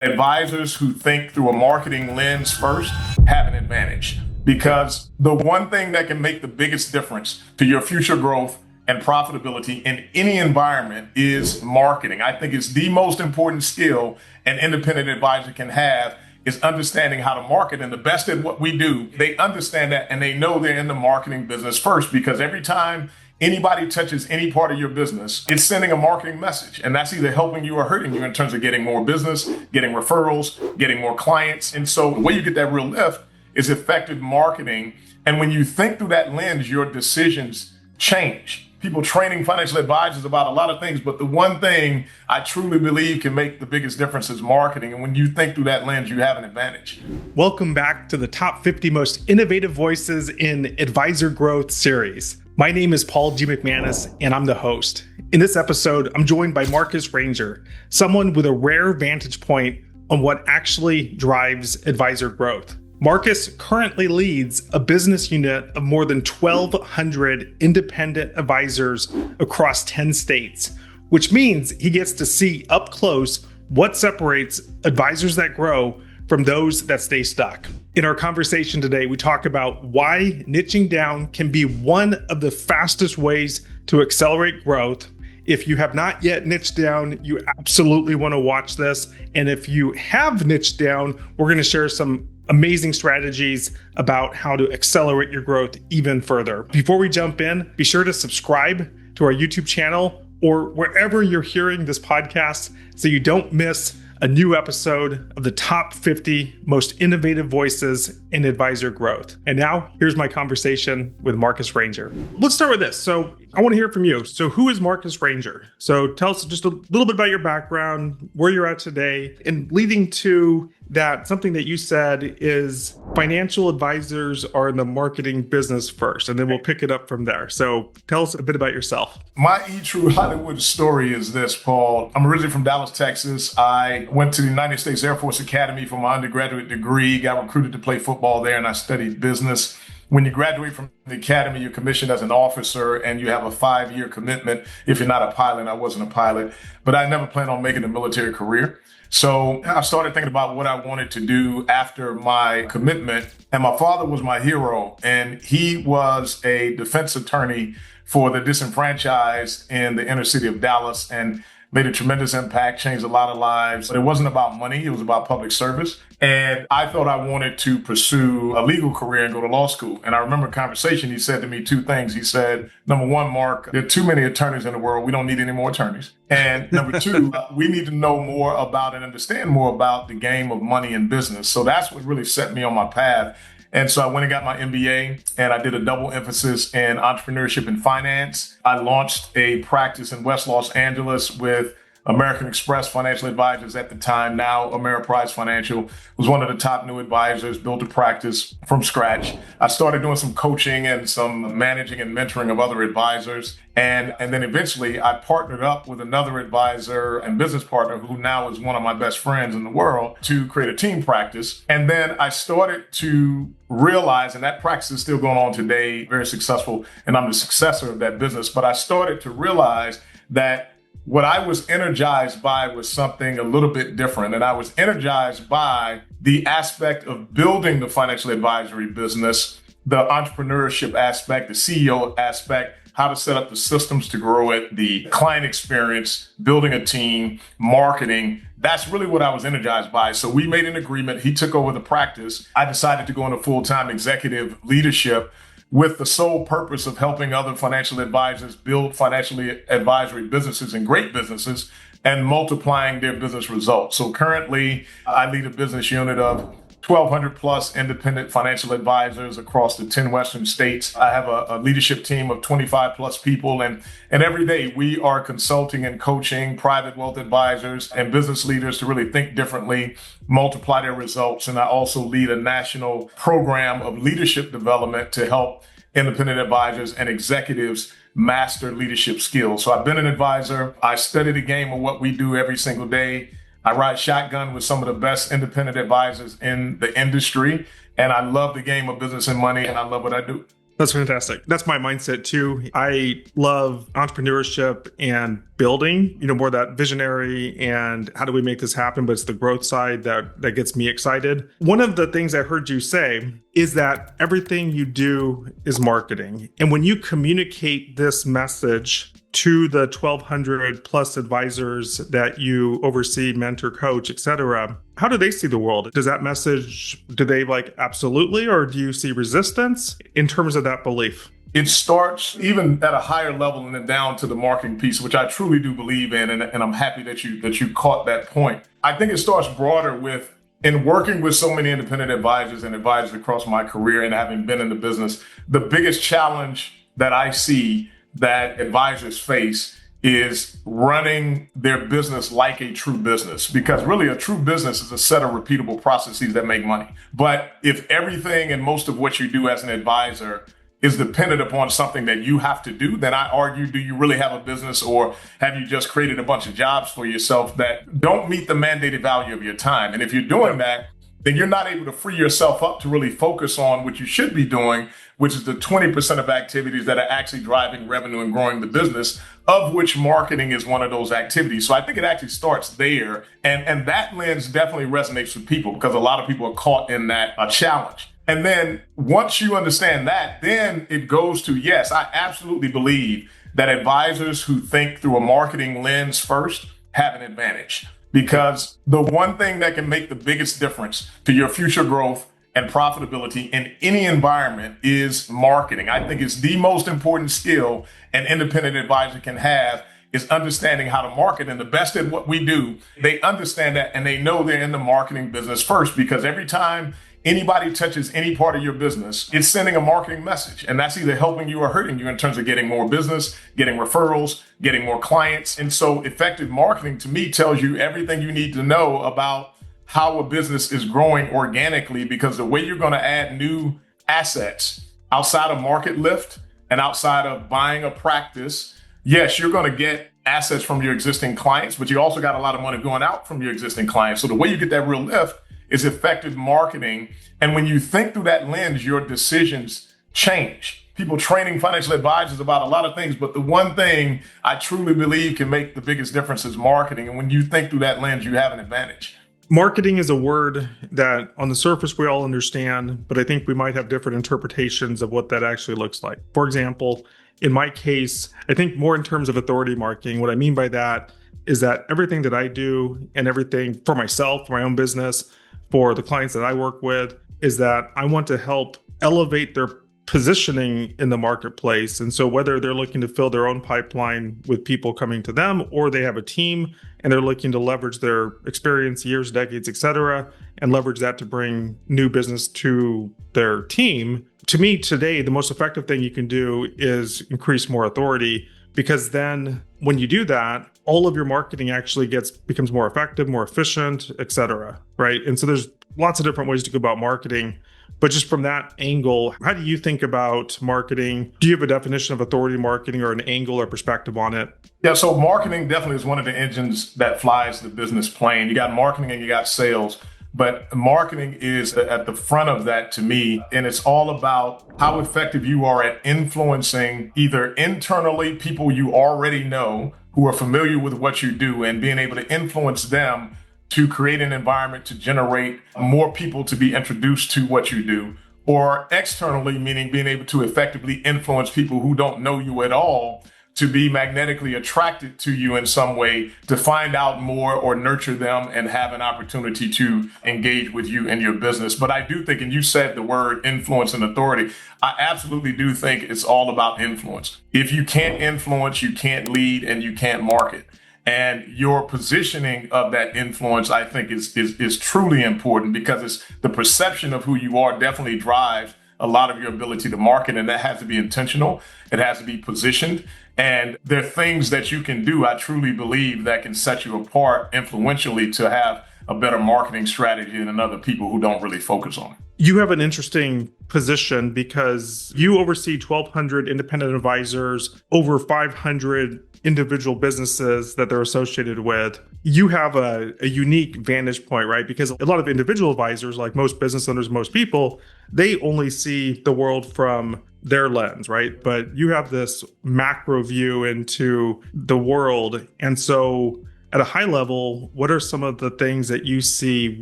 Advisors who think through a marketing lens first have an advantage, because the one thing that can make the biggest difference to your future growth and profitability in any environment is marketing. I think it's the most important skill an independent advisor can have, is understanding how to market. And the best at what we do, they understand that, and they know they're in the marketing business first, because every time anybody touches any part of your business, it's sending a marketing message. And that's either helping you or hurting you in terms of getting more business, getting referrals, getting more clients. And so the way you get that real lift is effective marketing. And when you think through that lens, your decisions change. People training financial advisors about a lot of things, but the one thing I truly believe can make the biggest difference is marketing. And when you think through that lens, you have an advantage. Welcome back to the top 50 most innovative voices in Advisor Growth series. My name is Paul G. McManus, and I'm the host. In this episode, I'm joined by Marcus Ranger, someone with a rare vantage point on what actually drives advisor growth. Marcus currently leads a business unit of more than 1,200 independent advisors across 10 states, which means he gets to see up close what separates advisors that grow from those that stay stuck. In our conversation today, we talk about why niching down can be one of the fastest ways to accelerate growth. If you have not yet niched down, you absolutely want to watch this. And if you have niched down, we're going to share some amazing strategies about how to accelerate your growth even further. Before we jump in, be sure to subscribe to our YouTube channel or wherever you're hearing this podcast so you don't miss a new episode of the top 50 most innovative voices in advisor growth. And now here's my conversation with Marcus Ranger. Let's start with this. So I want to hear from you. So who is Marcus Ranger? So tell us just a little bit about your background, where you're at today, and leading to that, something that you said is financial advisors are in the marketing business first, and then we'll pick it up from there. So tell us a bit about yourself. My true Hollywood story is this, Paul. I'm originally from Dallas, Texas. I went to the United States Air Force Academy for my undergraduate degree, got recruited to play football there, and I studied business. When you graduate from the academy, you're commissioned as an officer, and you have a 5-year commitment. If you're not a pilot, I wasn't a pilot, but I never planned on making a military career. So I started thinking about what I wanted to do after my commitment. And my father was my hero, and he was a defense attorney for the disenfranchised in the inner city of Dallas, and made a tremendous impact, changed a lot of lives. But it wasn't about money. It was about public service. And I thought I wanted to pursue a legal career and go to law school. And I remember a conversation, he said to me 2 things. He said, number 1, Mark, there are too many attorneys in the world. We don't need any more attorneys. And number 2, we need to know more about and understand more about the game of money and business. So that's what really set me on my path. And so I went and got my MBA, and I did a double emphasis in entrepreneurship and finance. I launched a practice in West Los Angeles with American Express Financial Advisors at the time. Now Ameriprise Financial, was one of the top new advisors, built a practice from scratch. I started doing some coaching and some managing and mentoring of other advisors. And then eventually I partnered up with another advisor and business partner who now is one of my best friends in the world to create a team practice. And then I started to realize, and that practice is still going on today, very successful, and I'm the successor of that business. But I started to realize that what I was energized by was something a little bit different. And I was energized by the aspect of building the financial advisory business, the entrepreneurship aspect, the CEO aspect, how to set up the systems to grow it, the client experience, building a team, marketing. That's really what I was energized by. So we made an agreement. He took over the practice. I decided to go into full-time executive leadership with the sole purpose of helping other financial advisors build financially advisory businesses and great businesses and multiplying their business results. So currently, I lead a business unit of 1,200 plus independent financial advisors across the 10 Western states. I have a leadership team of 25 plus people. And every day we are consulting and coaching private wealth advisors and business leaders to really think differently, multiply their results. And I also lead a national program of leadership development to help independent advisors and executives master leadership skills. So I've been an advisor. I study the game of what we do every single day. I ride shotgun with some of the best independent advisors in the industry, and I love the game of business and money, and I love what I do. That's fantastic. That's my mindset too. I love entrepreneurship and building, more that visionary and how do we make this happen, but it's the growth side that gets me excited. One of the things I heard you say is that everything you do is marketing. And when you communicate this message to the 1,200 plus advisors that you oversee, mentor, coach, etc., how do they see the world? Does that message, do they absolutely, or do you see resistance in terms of that belief? It starts even at a higher level and then down to the marketing piece, which I truly do believe in. And I'm happy that you caught that point. I think it starts broader with, in working with so many independent advisors and advisors across my career and having been in the business, the biggest challenge that I see that advisors face is running their business like a true business, because really a true business is a set of repeatable processes that make money. But if everything and most of what you do as an advisor is dependent upon something that you have to do, then I argue, do you really have a business, or have you just created a bunch of jobs for yourself that don't meet the mandated value of your time? And if you're doing that, then you're not able to free yourself up to really focus on what you should be doing, which is the 20% of activities that are actually driving revenue and growing the business, of which marketing is one of those activities. So I think it actually starts there. And that lens definitely resonates with people, because a lot of people are caught in that challenge. And then once you understand that, then it goes to, yes, I absolutely believe that advisors who think through a marketing lens first have an advantage. Because the one thing that can make the biggest difference to your future growth and profitability in any environment is marketing. I think it's the most important skill an independent advisor can have, is understanding how to market. And the best at what we do, they understand that, and they know they're in the marketing business first, because every time anybody touches any part of your business, it's sending a marketing message. And that's either helping you or hurting you in terms of getting more business, getting referrals, getting more clients. And so effective marketing to me tells you everything you need to know about how a business is growing organically, because the way you're going to add new assets outside of market lift and outside of buying a practice, yes, you're going to get assets from your existing clients, but you also got a lot of money going out from your existing clients. So the way you get that real lift is effective marketing. And when you think through that lens, your decisions change. People training financial advisors about a lot of things, but the one thing I truly believe can make the biggest difference is marketing. And when you think through that lens, you have an advantage. Marketing is a word that on the surface we all understand, but I think we might have different interpretations of what that actually looks like. For example, in my case, I think more in terms of authority marketing. What I mean by that is that everything that I do and everything for myself, for my own business, for the clients that I work with, is that I want to help elevate their positioning in the marketplace. And so whether they're looking to fill their own pipeline with people coming to them, or they have a team and they're looking to leverage their experience, years, decades, et cetera, and leverage that to bring new business to their team. To me today, the most effective thing you can do is increase more authority, because then when you do that, all of your marketing actually becomes more effective, more efficient, et cetera, right? And so there's lots of different ways to go about marketing. But just from that angle, how do you think about marketing? Do you have a definition of authority marketing, or an angle or perspective on it? Yeah, so marketing definitely is one of the engines that flies the business plane. You got marketing and you got sales, but marketing is at the front of that to me. And it's all about how effective you are at influencing either internally people you already know who are familiar with what you do, and being able to influence them to create an environment to generate more people to be introduced to what you do, or externally, meaning being able to effectively influence people who don't know you at all to be magnetically attracted to you in some way, to find out more or nurture them and have an opportunity to engage with you in your business. But I do think, and you said the word influence and authority, I absolutely do think it's all about influence. If you can't influence, you can't lead, and you can't market. And your positioning of that influence, I think, is truly important, because it's the perception of who you are definitely drives a lot of your ability to market. And that has to be intentional. It has to be positioned. And there are things that you can do, I truly believe, that can set you apart influentially to have a better marketing strategy than other people who don't really focus on it. You have an interesting position because you oversee 1,200 independent advisors, over 500 individual businesses that they're associated with, you have a unique vantage point, right? Because a lot of individual advisors, like most business owners, most people, they only see the world from their lens, right? But you have this macro view into the world. And so at a high level, what are some of the things that you see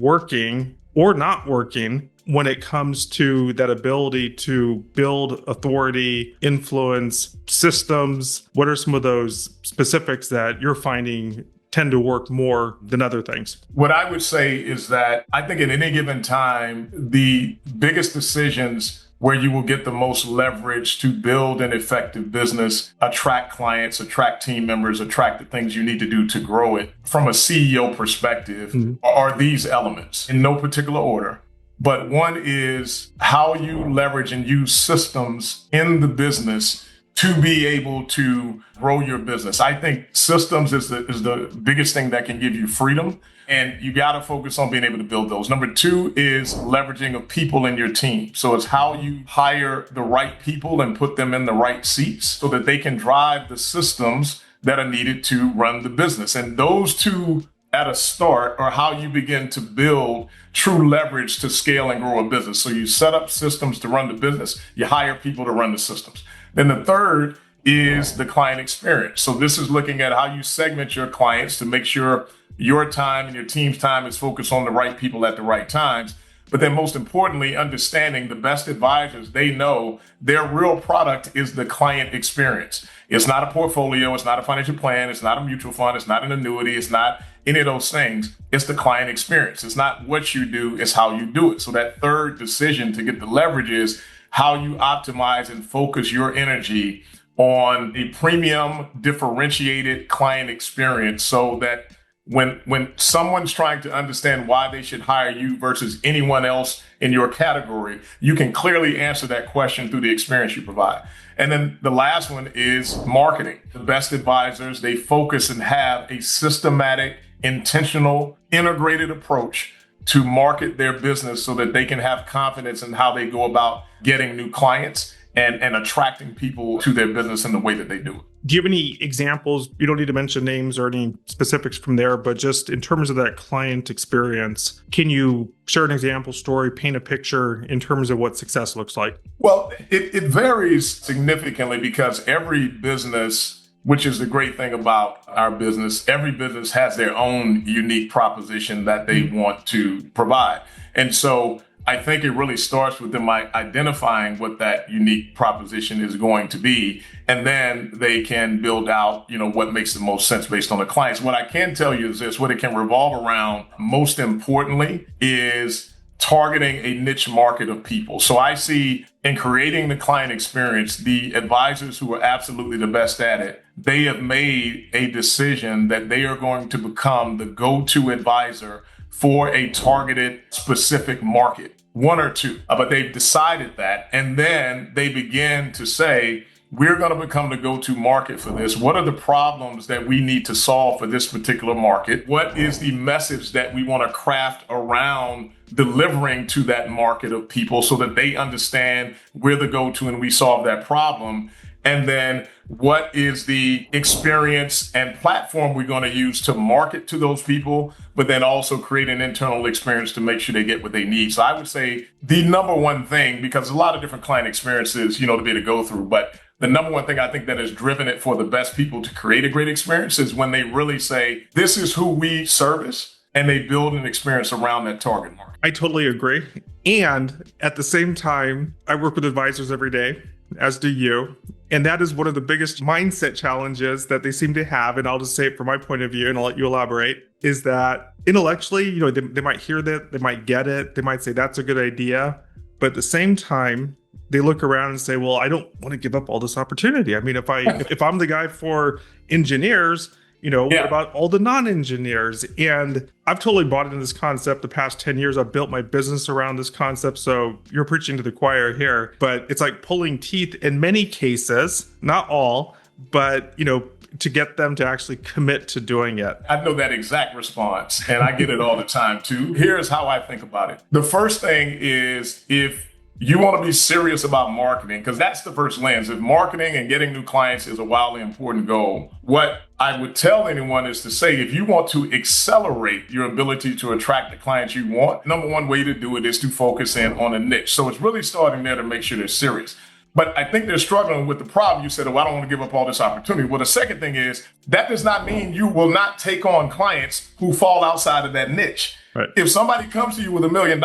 working or not working when it comes to that ability to build authority, influence, systems? What are some of those specifics that you're finding tend to work more than other things? What I would say is that I think at any given time, the biggest decisions where you will get the most leverage to build an effective business, attract clients, attract team members, attract the things you need to do to grow it from a CEO perspective are these elements in no particular order. But one is how you leverage and use systems in the business to be able to grow your business. I think systems is the biggest thing that can give you freedom. And you got to focus on being able to build those. Number two is leveraging of people in your team. So it's how you hire the right people and put them in the right seats so that they can drive the systems that are needed to run the business. And those two at a start are how you begin to build true leverage to scale and grow a business. So you set up systems to run the business, you hire people to run the systems. Then the third is the client experience. So this is looking at how you segment your clients to make sure your time and your team's time is focused on the right people at the right times. But then most importantly, understanding the best advisors, they know their real product is the client experience. It's not a portfolio. It's not a financial plan. It's not a mutual fund. It's not an annuity. It's not any of those things. It's the client experience. It's not what you do. It's how you do it. So that third decision to get the leverage is how you optimize and focus your energy on a premium differentiated client experience so that when someone's trying to understand why they should hire you versus anyone else in your category, you can clearly answer that question through the experience you provide. And then the last one is marketing. The best advisors, they focus and have a systematic, intentional, integrated approach to market their business so that they can have confidence in how they go about getting new clients and attracting people to their business in the way that they do it. Do you have any examples? You don't need to mention names or any specifics from there, but just in terms of that client experience, can you share an example story, paint a picture in terms of what success looks like? Well, it varies significantly because every business, which is the great thing about our business, every business has their own unique proposition that they want to provide. And so I think it really starts with them identifying what that unique proposition is going to be, and then they can build out, what makes the most sense based on the clients. What I can tell you is this: what it can revolve around, most importantly, is targeting a niche market of people. So I see in creating the client experience, the advisors who are absolutely the best at it, they have made a decision that they are going to become the go-to advisor for a targeted specific market. One or two, but they've decided that. And then they begin to say, we're going to become the go-to market for this. What are the problems that we need to solve for this particular market? What is the message that we want to craft around delivering to that market of people so that they understand we're the go-to and we solve that problem? And then what is the experience and platform we're going to use to market to those people, but then also create an internal experience to make sure they get what they need? So I would say the number one thing, because a lot of different client experiences, to be able to go through, but the number one thing I think that has driven it for the best people to create a great experience is when they really say, this is who we service, and they build an experience around that target market. I totally agree. And at the same time, I work with advisors every day, as do you. And that is one of the biggest mindset challenges that they seem to have. And I'll just say it from my point of view, and I'll let you elaborate, is that intellectually, they might hear that, they might get it, they might say that's a good idea. But at the same time, they look around and say, well, I don't want to give up all this opportunity. I mean, if I'm the guy for engineers, what about all the non-engineers? And I've totally bought into this concept the past 10 years. I've built my business around this concept. So you're preaching to the choir here, but it's like pulling teeth in many cases, not all, but, to get them to actually commit to doing it. I know that exact response, and I get it all the time too. Here's how I think about it. The first thing is, if you want to be serious about marketing because that's the first lens. If marketing and getting new clients is a wildly important goal, what I would tell anyone is to say, if you want to accelerate your ability to attract the clients you want, number one way to do it is to focus in on a niche. So it's really starting there to make sure they're serious. But I think they're struggling with the problem. You said, oh, I don't want to give up all this opportunity. Well, the second thing is that does not mean you will not take on clients who fall outside of that niche. Right. If somebody comes to you with $1 million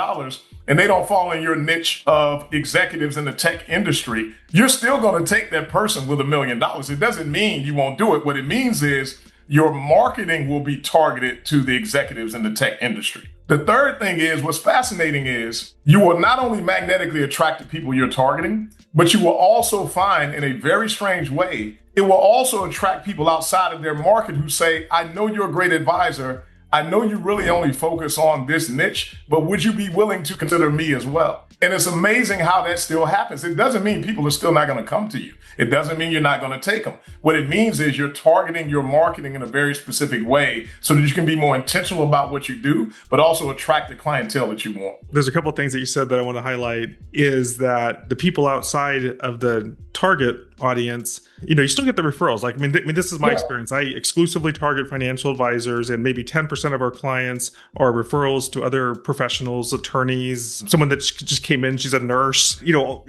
and they don't fall in your niche of executives in the tech industry, you're still going to take that person with $1 million. It doesn't mean you won't do it. What it means is your marketing will be targeted to the executives in the tech industry. The third thing is, what's fascinating is you will not only magnetically attract the people you're targeting, but you will also find in a very strange way, it will also attract people outside of their market who say, I know you're a great advisor. I know you really only focus on this niche, but would you be willing to consider me as well? And it's amazing how that still happens. It doesn't mean people are still not going to come to you. It doesn't mean you're not going to take them. What it means is you're targeting your marketing in a very specific way so that you can be more intentional about what you do, but also attract the clientele that you want. There's a couple of things that you said that I want to highlight is that the people outside of the target audience, you still get the referrals. Like, I mean, this is my experience. I exclusively target financial advisors, and maybe 10% of our clients are referrals to other professionals, attorneys, someone that just came in, she's a nurse,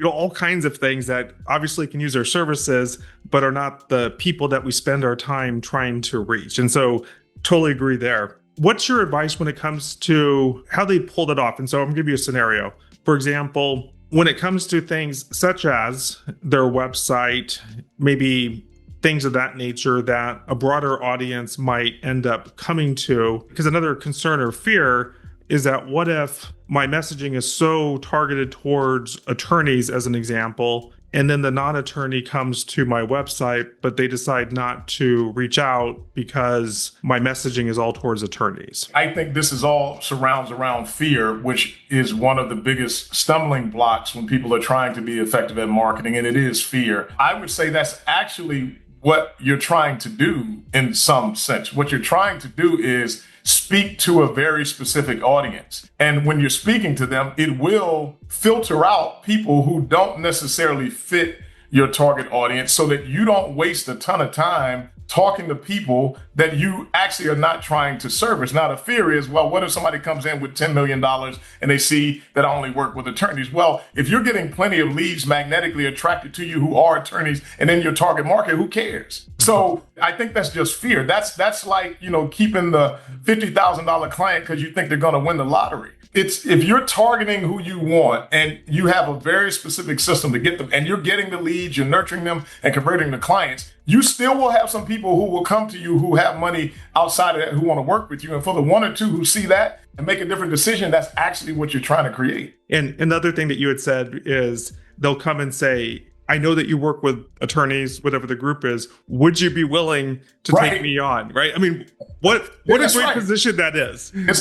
all kinds of things that obviously can use their services, but are not the people that we spend our time trying to reach. And so totally agree there. What's your advice when it comes to how they pulled it off? And so I'm going to give you a scenario. For example, when it comes to things such as their website, maybe things of that nature that a broader audience might end up coming to, because another concern or fear is that what if my messaging is so targeted towards attorneys, as an example, and then the non-attorney comes to my website, but they decide not to reach out because my messaging is all towards attorneys. I think this is all surrounds around fear, which is one of the biggest stumbling blocks when people are trying to be effective at marketing, and it is fear. I would say that's actually what you're trying to do in some sense. What you're trying to do is speak to a very specific audience. And when you're speaking to them, it will filter out people who don't necessarily fit your target audience so that you don't waste a ton of time talking to people that you actually are not trying to service. Now, the fear is, well, what if somebody comes in with $10 million and they see that I only work with attorneys? Well, if you're getting plenty of leads magnetically attracted to you who are attorneys and in your target market, who cares? So I think that's just fear. That's like, keeping the $50,000 client because you think they're going to win the lottery. It's if you're targeting who you want and you have a very specific system to get them and you're getting the leads, you're nurturing them and converting the clients, you still will have some people who will come to you who have money outside of that, who want to work with you. And for the one or two who see that and make a different decision, that's actually what you're trying to create. And another thing that you had said is they'll come and say, I know that you work with attorneys, whatever the group is. Would you be willing to take me on? Right? I mean, what a great position that is. That's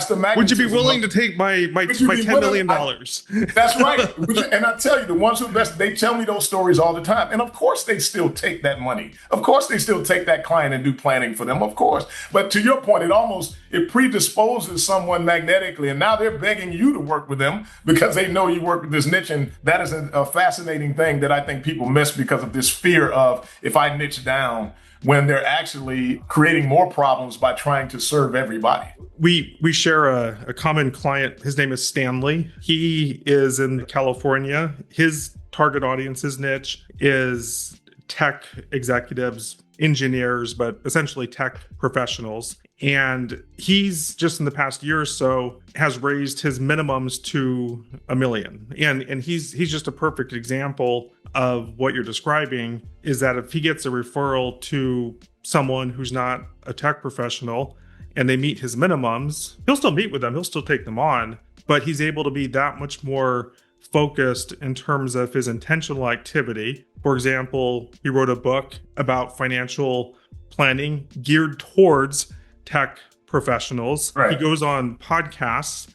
the magnitude. Would you be willing to take my $10 million? That's right. And I tell you, the ones who invest, they tell me those stories all the time. And of course, they still take that money. Of course, they still take that client and do planning for them. Of course. But to your point, it predisposes someone magnetically. And now they're begging you to work with them because they know you work with this niche. And that is a fascinating thing that I think people miss because of this fear of if I niche down, when they're actually creating more problems by trying to serve everybody. We share a common client. His name is Stanley. He is in California. His target audience, his niche is tech executives, engineers, but essentially tech professionals. And he's just in the past year or so has raised his minimums to $1 million. And he's just a perfect example of what you're describing, is that if he gets a referral to someone who's not a tech professional and they meet his minimums, he'll still meet with them, he'll still take them on, but he's able to be that much more focused in terms of his intentional activity. For example, he wrote a book about financial planning geared towards tech professionals. Right. He goes on podcasts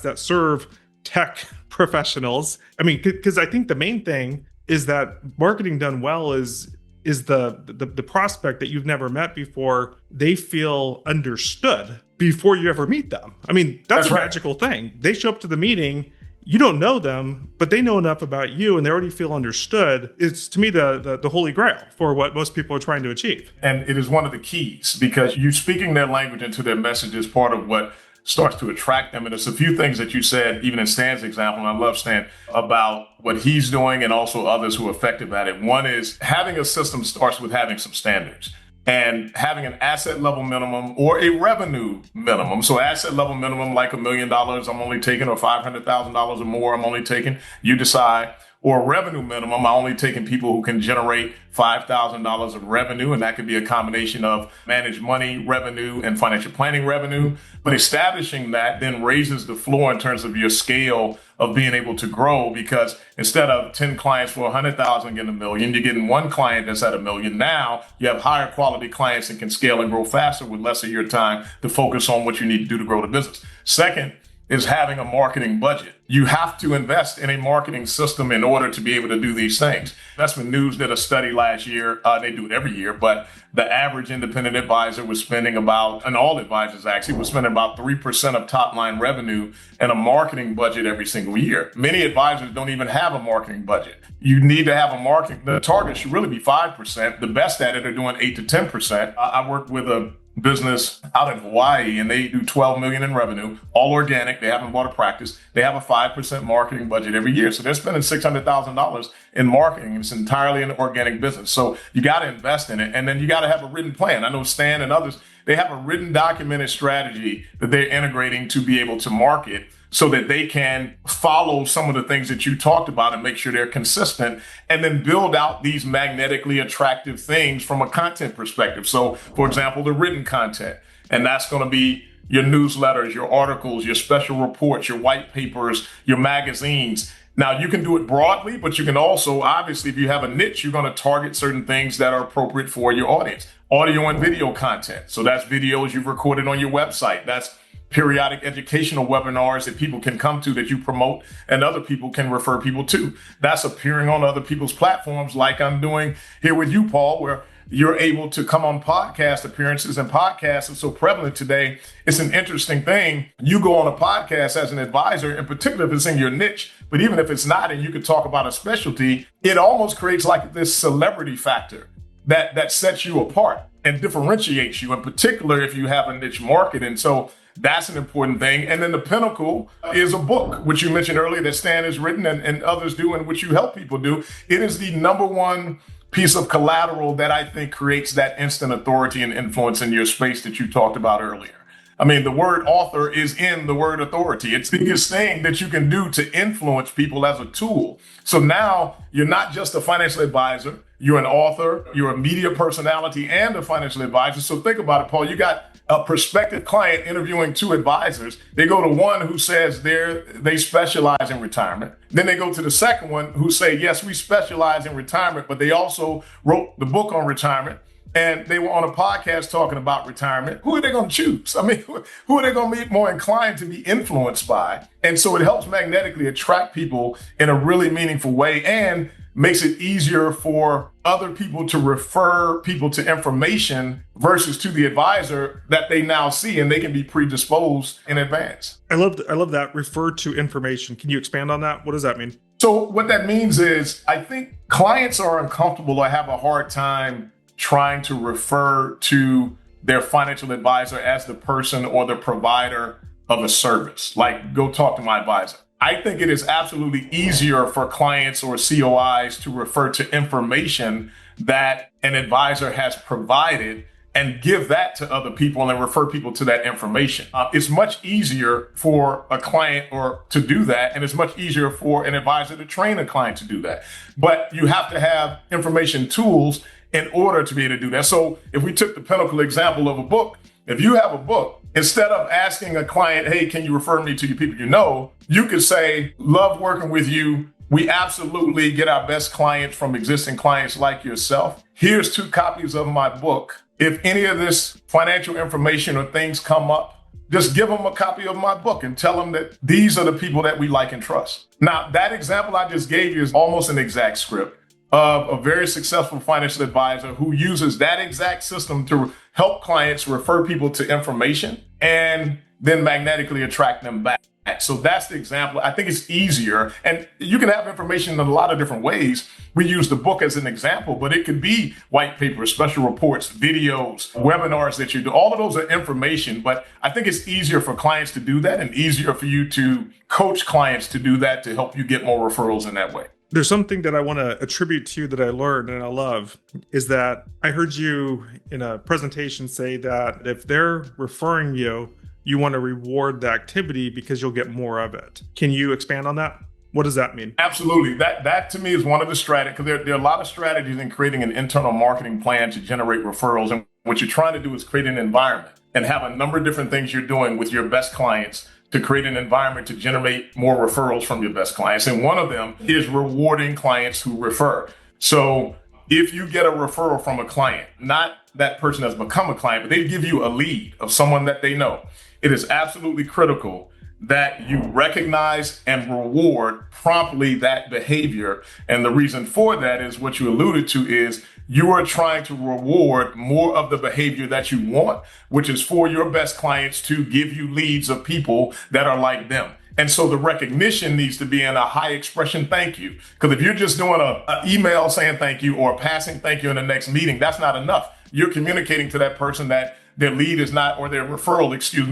that serve tech professionals. I mean, because I think the main thing is that marketing done well is the prospect that you've never met before, they feel understood before you ever meet them. I mean, that's a magical thing. They show up to the meeting, you don't know them, but they know enough about you and they already feel understood. It's, to me, the holy grail for what most people are trying to achieve. And it is one of the keys, because you speaking their language into their message is part of what starts to attract them. And there's a few things that you said, even in Stan's example, and I love Stan, about what he's doing and also others who are effective at it. One is having a system starts with having some standards. And having an asset level minimum or a revenue minimum. So asset level minimum, like $1 million, I'm only taking, or $500,000 or more, I'm only taking, you decide. Or a revenue minimum, I'm only taking people who can generate $5,000 of revenue. And that could be a combination of managed money revenue and financial planning revenue. But establishing that then raises the floor in terms of your scale of being able to grow, because instead of 10 clients for 100,000 getting $1 million, you're getting one client that's at $1 million. Now you have higher quality clients and can scale and grow faster with less of your time to focus on what you need to do to grow the business. Second is having a marketing budget. You have to invest in a marketing system in order to be able to do these things. Investment News did a study last year. They do it every year, but the average independent advisor was spending about, and all advisors actually, was spending about 3% of top line revenue in a marketing budget every single year. Many advisors don't even have a marketing budget. You need to have a marketing. The target should really be 5%. The best at it are doing 8 to 10%. I work with a business out in Hawaii, and they do 12 million in revenue, all organic. They haven't bought a practice. They have a 5% marketing budget every year. So they're spending $600,000 in marketing. It's entirely an organic business. So you got to invest in it. And then you got to have a written plan. I know Stan and others, they have a written documented strategy that they're integrating to be able to market, so that they can follow some of the things that you talked about and make sure they're consistent, and then build out these magnetically attractive things from a content perspective. So, for example, the written content, and that's going to be your newsletters, your articles, your special reports, your white papers, your magazines. Now, you can do it broadly, but you can also, obviously, if you have a niche, you're going to target certain things that are appropriate for your audience. Audio and video content. So that's videos you've recorded on your website. That's periodic educational webinars that people can come to, that you promote and other people can refer people to. That's appearing on other people's platforms, like I'm doing here with you, Paul, where you're able to come on podcast appearances, and podcasts are so prevalent today. It's an interesting thing. You go on a podcast as an advisor, in particular if it's in your niche, but even if it's not, and you could talk about a specialty, it almost creates like this celebrity factor that sets you apart and differentiates you, in particular if you have a niche market. And so that's an important thing. And then the pinnacle is a book, which you mentioned earlier that Stan has written and others do, and which you help people do. It is the number one piece of collateral that I think creates that instant authority and influence in your space that you talked about earlier. I mean, the word author is in the word authority. It's the biggest thing that you can do to influence people as a tool. So now you're not just a financial advisor, you're an author, you're a media personality and a financial advisor. So think about it, Paul. You got a prospective client interviewing two advisors. They go to one who says they specialize in retirement. Then they go to the second one who say, yes, we specialize in retirement, but they also wrote the book on retirement. And they were on a podcast talking about retirement. Who are they going to choose? I mean, who are they going to be more inclined to be influenced by? And so it helps magnetically attract people in a really meaningful way, and makes it easier for other people to refer people to information versus to the advisor that they now see, and they can be predisposed in advance. I love that. Refer to information. Can you expand on that? What does that mean? So what that means is, I think clients are uncomfortable or have a hard time trying to refer to their financial advisor as the person or the provider of a service. Like, go talk to my advisor. I think it is absolutely easier for clients or COIs to refer to information that an advisor has provided and give that to other people and refer people to that information. It's much easier for a client to do that, and it's much easier for an advisor to train a client to do that. But you have to have information tools in order to be able to do that. So if we took the pinnacle example of a book, if you have a book, instead of asking a client, hey, can you refer me to your people you know, you could say, love working with you. We absolutely get our best clients from existing clients like yourself. Here's 2 copies of my book. If any of this financial information or things come up, just give them a copy of my book and tell them that these are the people that we like and trust. Now, that example I just gave you is almost an exact script of a very successful financial advisor who uses that exact system to help clients refer people to information and then magnetically attract them back. So that's the example. I think it's easier, and you can have information in a lot of different ways. We use the book as an example, but it could be white papers, special reports, videos, webinars that you do. All of those are information, but I think it's easier for clients to do that and easier for you to coach clients to do that to help you get more referrals in that way. There's something that I want to attribute to you that I learned and I love is that I heard you in a presentation say that if they're referring you, you want to reward the activity because you'll get more of it. Can you expand on that? What does that mean? Absolutely. That to me is one of the strategies, because there are a lot of strategies in creating an internal marketing plan to generate referrals. And what you're trying to do is create an environment and have a number of different things you're doing with your best clients to create an environment to generate more referrals from your best clients. And one of them is rewarding clients who refer. So if you get a referral from a client, not that person has become a client, but they give you a lead of someone that they know, it is absolutely critical that you recognize and reward promptly that behavior. And the reason for that is what you alluded to is you are trying to reward more of the behavior that you want, which is for your best clients to give you leads of people that are like them. And so the recognition needs to be in a high expression thank you. Because if you're just doing an email saying thank you or passing thank you in the next meeting, that's not enough. You're communicating to that person that their lead is not, or their referral,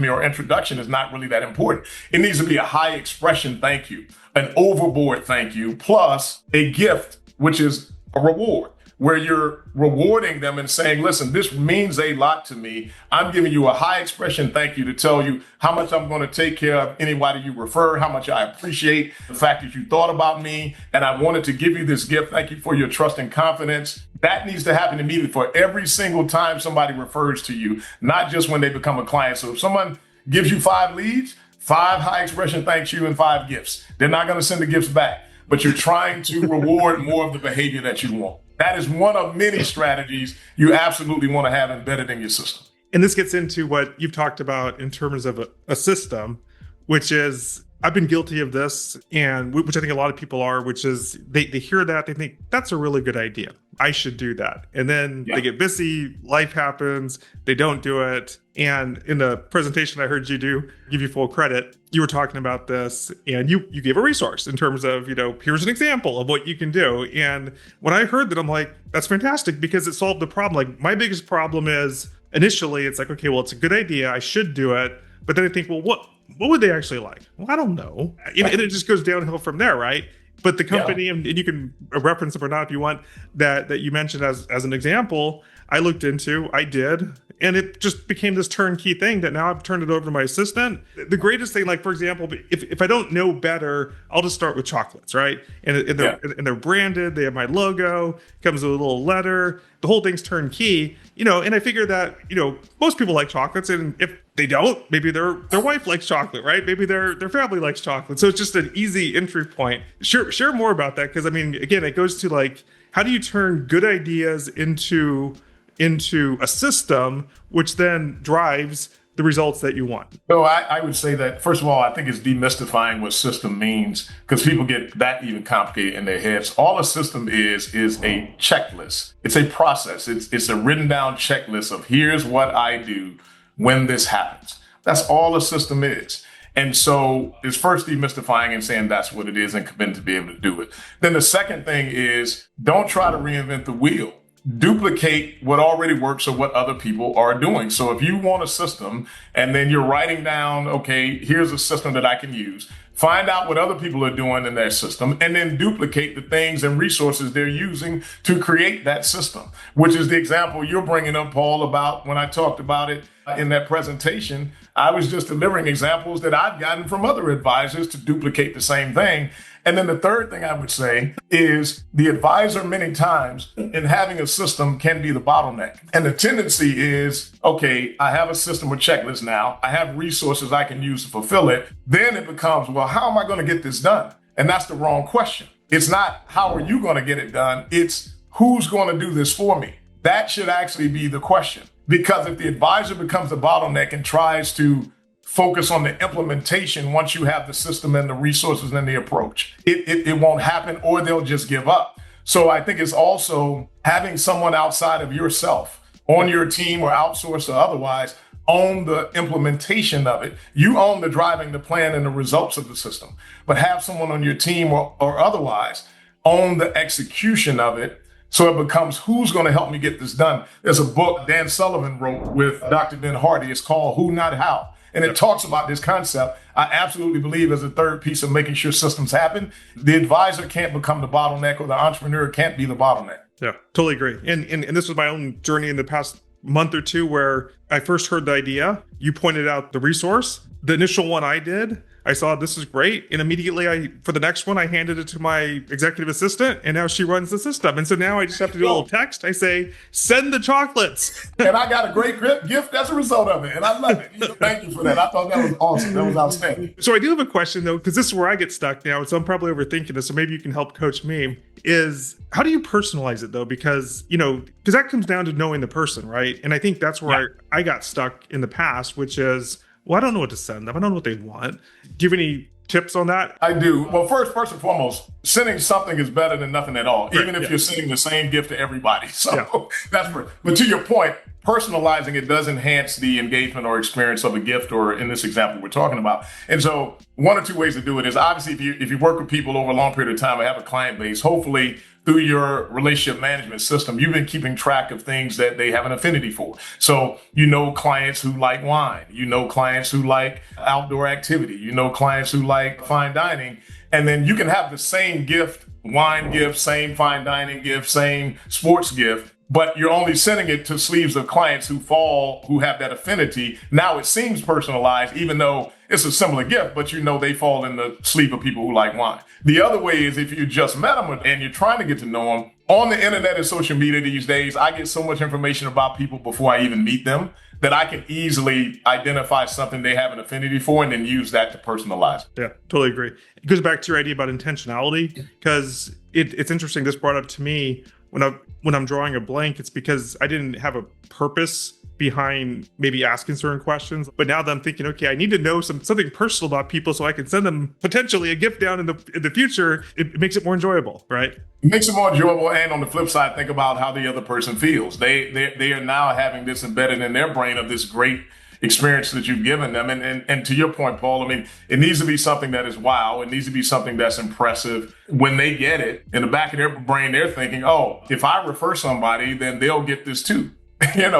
or introduction is not really that important. It needs to be a high expression thank you, an overboard thank you, plus a gift, which is a reward, where you're rewarding them and saying, listen, this means a lot to me. I'm giving you a high expression thank you to tell you how much I'm going to take care of anybody you refer, how much I appreciate the fact that you thought about me, and I wanted to give you this gift. Thank you for your trust and confidence. That needs to happen immediately for every single time somebody refers to you, not just when they become a client. So if someone gives you 5 leads, 5 high expression thank you and 5 gifts. They're not going to send the gifts back, but you're trying to reward more of the behavior that you want. That is one of many strategies you absolutely want to have embedded in your system. And this gets into what you've talked about in terms of a system, which is, I've been guilty of this, and which I think a lot of people are, which is they hear that, they think that's a really good idea. I should do that. And then they get busy, life happens, they don't do it. And in the presentation I heard you do, give you full credit, you were talking about this and you gave a resource in terms of, here's an example of what you can do. And when I heard that, I'm like, that's fantastic because it solved the problem. Like my biggest problem is initially it's like, okay, well, it's a good idea. I should do it. But then I think, well, what would they actually like? Well, I don't know. And it just goes downhill from there, right? But the company, and you can reference them or not if you want, that you mentioned as an example, I looked into, I did, and it just became this turnkey thing that now I've turned it over to my assistant. The greatest thing, like for example, if I don't know better, I'll just start with chocolates, right? And they're branded, they have my logo, comes with a little letter, the whole thing's turnkey, and I figure that, most people like chocolates, and if they don't, maybe their wife likes chocolate, right? Maybe their family likes chocolate. So it's just an easy entry point. Share more about that. Cause again, it goes to like, how do you turn good ideas into a system, which then drives the results that you want? So I would say that, first of all, I think it's demystifying what system means because people get that even complicated in their heads. All a system is a checklist. It's a process. It's a written down checklist of here's what I do when this happens. That's all a system is. And so it's first demystifying and saying that's what it is and committing to be able to do it. Then the second thing is don't try to reinvent the wheel. Duplicate what already works or what other people are doing. So if you want a system and then you're writing down, okay, here's a system that I can use, find out what other people are doing in their system and then duplicate the things and resources they're using to create that system, which is the example you're bringing up, Paul, about when I talked about it in that presentation. I was just delivering examples that I've gotten from other advisors to duplicate the same thing. And then the third thing I would say is the advisor many times in having a system can be the bottleneck. And the tendency is, okay, I have a system with checklists now. I have resources I can use to fulfill it. Then it becomes, well, how am I going to get this done? And that's the wrong question. It's not how are you going to get it done? It's who's going to do this for me? That should actually be the question. Because if the advisor becomes the bottleneck and tries to focus on the implementation once you have the system and the resources and the approach, it won't happen or they'll just give up. So I think it's also having someone outside of yourself on your team or outsourced or otherwise own the implementation of it. You own the driving the plan and the results of the system, but have someone on your team or otherwise own the execution of it. So it becomes, who's going to help me get this done? There's a book Dan Sullivan wrote with Dr. Ben Hardy. It's called Who, Not How. And it talks about this concept. I absolutely believe as a third piece of making sure systems happen, the advisor can't become the bottleneck or the entrepreneur can't be the bottleneck. Yeah, totally agree. And this was my own journey in the past month or two where I first heard the idea. You pointed out the resource. The initial one I did, I saw this is great. And immediately for the next one, I handed it to my executive assistant and now she runs the system. And so now I just have to do a little text. I say, send the chocolates. And I got a great gift as a result of it. And I love it. Thank you for that. I thought that was awesome. That was outstanding. So I do have a question though, because this is where I get stuck now. So I'm probably overthinking this. So maybe you can help coach me. Is how do you personalize it though? Because, because that comes down to knowing the person, right? And I think that's where I got stuck in the past, which is, well, I don't know what to send them. I don't know what they want. Do you have any tips on that? I do. Well, first and foremost, sending something is better than nothing at all, even if you're sending the same gift to everybody. So that's first. But to your point, personalizing it does enhance the engagement or experience of a gift, or in this example we're talking about. And so one or two ways to do it is obviously if you work with people over a long period of time and have a client base, hopefully through your relationship management system, you've been keeping track of things that they have an affinity for. So clients who like wine, clients who like outdoor activity, clients who like fine dining, and then you can have the same gift, wine gift, same fine dining gift, same sports gift, but you're only sending it to sleeves of clients who have that affinity. Now it seems personalized, even though it's a similar gift, but they fall in the sleeve of people who like wine. The other way is if you just met them and you're trying to get to know them, on the internet and social media these days, I get so much information about people before I even meet them that I can easily identify something they have an affinity for and then use that to personalize. Yeah, totally agree. It goes back to your idea about intentionality, because it's interesting. This brought up to me when I'm drawing a blank, it's because I didn't have a purpose behind maybe asking certain questions. But now that I'm thinking, okay, I need to know something personal about people so I can send them potentially a gift down in the future, it makes it more enjoyable, right? It makes it more enjoyable. And on the flip side, think about how the other person feels. They are now having this embedded in their brain of this great experience that you've given them. And to your point, Paul, it needs to be something that is wow. It needs to be something that's impressive. When they get it, in the back of their brain, they're thinking, oh, if I refer somebody, then they'll get this too.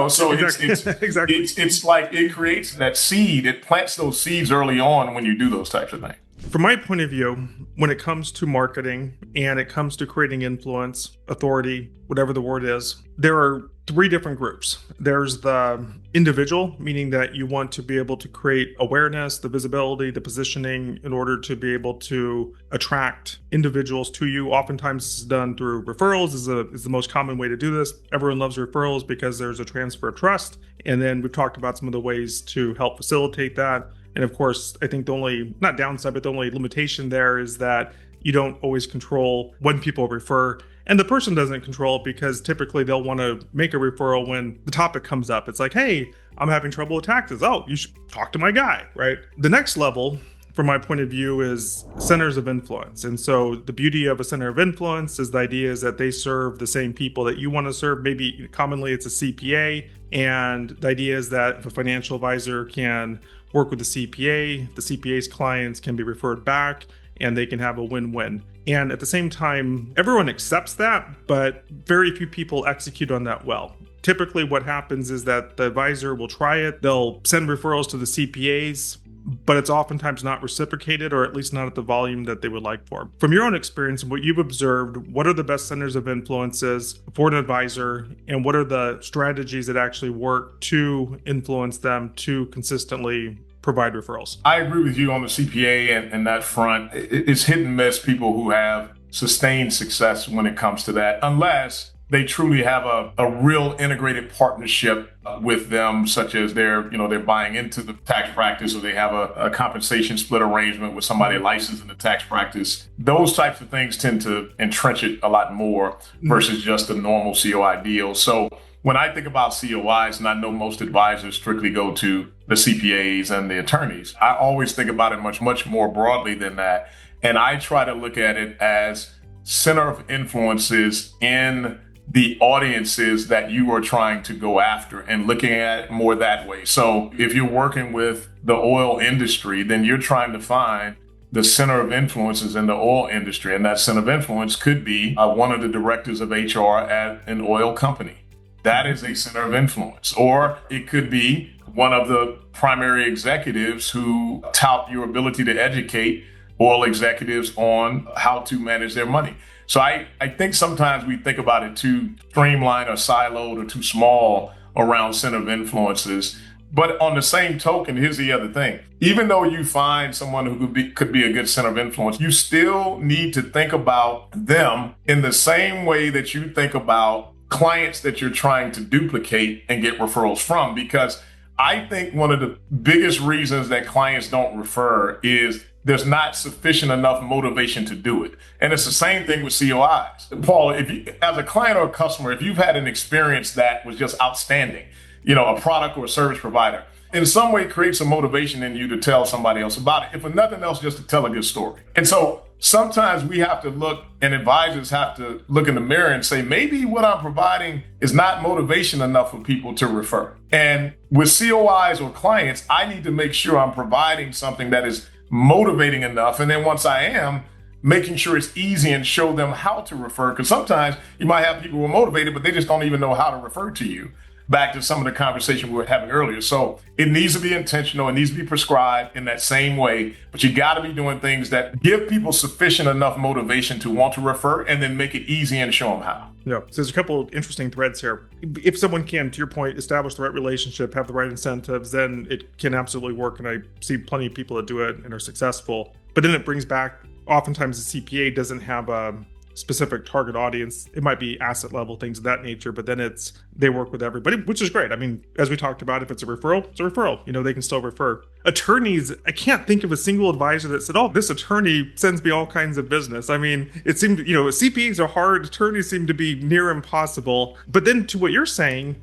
So exactly. It's like it creates that seed. It plants those seeds early on when you do those types of things. From my point of view, when it comes to marketing and it comes to creating influence, authority, whatever the word is, there are three different groups. There's the individual, meaning that you want to be able to create awareness, the visibility, the positioning in order to be able to attract individuals to you. Oftentimes this is done through referrals is the most common way to do this. Everyone loves referrals because there's a transfer of trust. And then we've talked about some of the ways to help facilitate that. And of course, I think the only, not downside, but the only limitation there is that you don't always control when people refer. And the person doesn't control it because typically they'll want to make a referral when the topic comes up. It's like, hey, I'm having trouble with taxes. Oh, you should talk to my guy, right? The next level, from my point of view, is centers of influence. And so the beauty of a center of influence is the idea is that they serve the same people that you want to serve. Maybe commonly it's a CPA. And the idea is that if a financial advisor can work with the CPA's clients can be referred back and they can have a win-win. And at the same time, everyone accepts that, but very few people execute on that well. Typically what happens is that the advisor will try it. They'll send referrals to the CPAs, but it's oftentimes not reciprocated, or at least not at the volume that they would like for. From your own experience and what you've observed, what are the best centers of influences for an advisor, and what are the strategies that actually work to influence them to consistently provide referrals? I agree with you on the CPA and that front. It's hit and miss people who have sustained success when it comes to that, unless they truly have a real integrated partnership with them, such as they're buying into the tax practice, or they have a compensation split arrangement with somebody licensed in the tax practice. Those types of things tend to entrench it a lot more versus just a normal COI deal. So when I think about COIs, and I know most advisors strictly go to the CPAs and the attorneys, I always think about it much, much more broadly than that. And I try to look at it as center of influences in the audiences that you are trying to go after and looking at it more that way. So if you're working with the oil industry, then you're trying to find the center of influences in the oil industry. And that center of influence could be one of the directors of HR at an oil company. That is a center of influence. Or it could be one of the primary executives who tout your ability to educate oil executives on how to manage their money. So I think sometimes we think about it too streamlined or siloed or too small around center of influences. But on the same token, here's the other thing. Even though you find someone who could be a good center of influence, you still need to think about them in the same way that you think about clients that you're trying to duplicate and get referrals from. Because I think one of the biggest reasons that clients don't refer is there's not sufficient enough motivation to do it. And it's the same thing with COIs. Paul, if you, as a client or a customer, if you've had an experience that was just outstanding, a product or a service provider, in some way create some motivation in you to tell somebody else about it. If for nothing else, just to tell a good story. And so sometimes we have to look, and advisors have to look in the mirror and say, maybe what I'm providing is not motivation enough for people to refer. And with COIs or clients, I need to make sure I'm providing something that is motivating enough. And then once I am, making sure it's easy and show them how to refer. Because sometimes you might have people who are motivated, but they just don't even know how to refer to you. Back to some of the conversation we were having earlier. So it needs to be intentional. It needs to be prescribed in that same way. But you got to be doing things that give people sufficient enough motivation to want to refer and then make it easy and show them how. Yeah, so there's a couple of interesting threads here. If someone can, to your point, establish the right relationship, have the right incentives, then it can absolutely work. And I see plenty of people that do it and are successful. But then it brings back, oftentimes the CPA doesn't have a specific target audience. It might be asset level, things of that nature, but then they work with everybody, which is great. I mean, as we talked about, if it's a referral, it's a referral. They can still refer. Attorneys, I can't think of a single advisor that said, oh, this attorney sends me all kinds of business. I mean, it seemed, CPAs are hard. Attorneys seem to be near impossible. But then to what you're saying,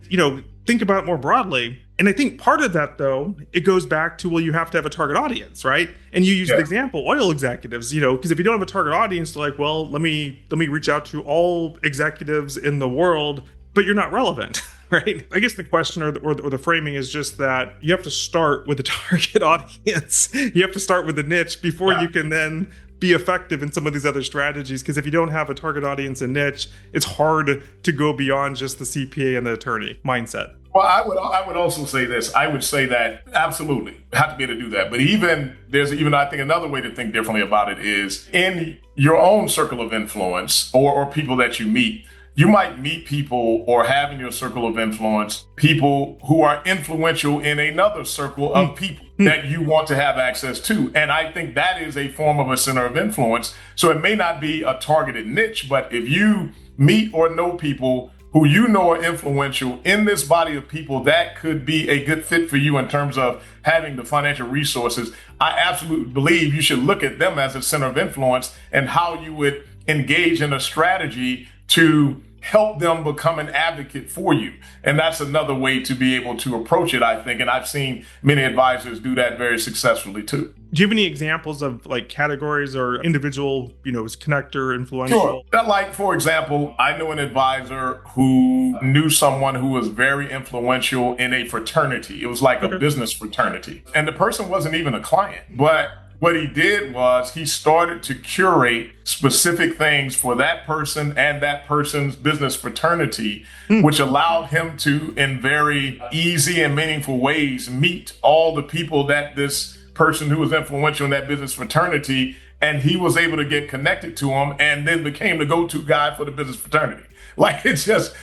think about it more broadly. And I think part of that, though, it goes back to, well, you have to have a target audience, right? And you use the example, oil executives, because if you don't have a target audience, they're like, well, let me reach out to all executives in the world, but you're not relevant, right? I guess the question or the framing is just that you have to start with a target audience. You have to start with a niche before you can then be effective in some of these other strategies. Because if you don't have a target audience and niche, it's hard to go beyond just the CPA and the attorney mindset. Well, I would also say this. I would say that absolutely have to be able to do that. But there's I think another way to think differently about it is in your own circle of influence or people that you meet. You might meet people or have in your circle of influence people who are influential in another circle of people that you want to have access to. And I think that is a form of a center of influence. So it may not be a targeted niche, but if you meet or know people who are influential in this body of people, that could be a good fit for you in terms of having the financial resources. I absolutely believe you should look at them as a center of influence and how you would engage in a strategy to help them become an advocate for you. And that's another way to be able to approach it, I think. And I've seen many advisors do that very successfully too. Do you have any examples of like categories or individual, connector, influential? Sure. Like, for example, I knew an advisor who knew someone who was very influential in a fraternity. It was like a business fraternity. And the person wasn't even a client, but what he did was he started to curate specific things for that person and that person's business fraternity, which allowed him to, in very easy and meaningful ways, meet all the people that this person who was influential in that business fraternity, and he was able to get connected to them and then became the go-to guy for the business fraternity. Like, it's just,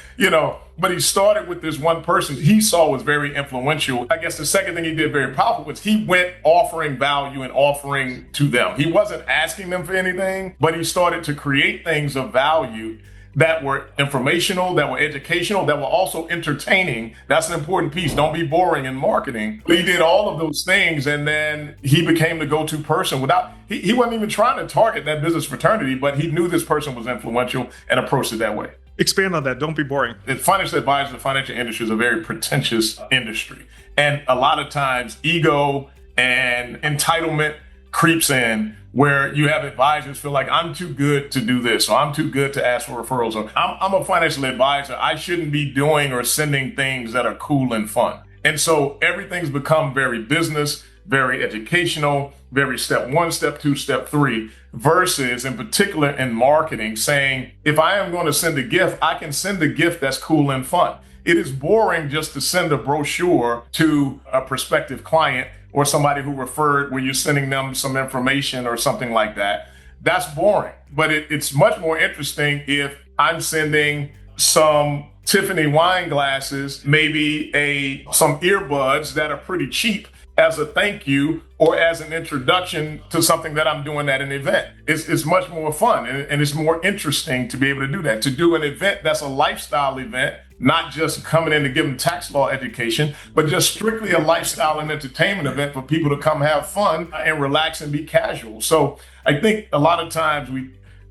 but he started with this one person he saw was very influential. I guess the second thing he did very powerful was he went offering value and offering to them. He wasn't asking them for anything, but he started to create things of value that were informational, that were educational, that were also entertaining. That's an important piece. Don't be boring in marketing. But he did all of those things, and then he became the go-to person he wasn't even trying to target that business fraternity, but he knew this person was influential and approached it that way. Expand on that. Don't be boring. Financial advisors, the financial industry is a very pretentious industry. And a lot of times ego and entitlement creeps in where you have advisors feel like I'm too good to do this, or I'm too good to ask for referrals, or I'm a financial advisor. I shouldn't be doing or sending things that are cool and fun. And so everything's become very business, very educational, very step one, step two, step three, versus in particular in marketing saying, if I am going to send a gift, I can send a gift that's cool and fun. It is boring just to send a brochure to a prospective client or somebody who referred where you're sending them some information or something like that. That's boring. But it's much more interesting if I'm sending some Tiffany wine glasses, maybe some earbuds that are pretty cheap as a thank you or as an introduction to something that I'm doing at an event. It's much more fun and it's more interesting to be able to do that, to do an event that's a lifestyle event, not just coming in to give them tax law education, but just strictly a lifestyle and entertainment event for people to come have fun and relax and be casual. So I think a lot of times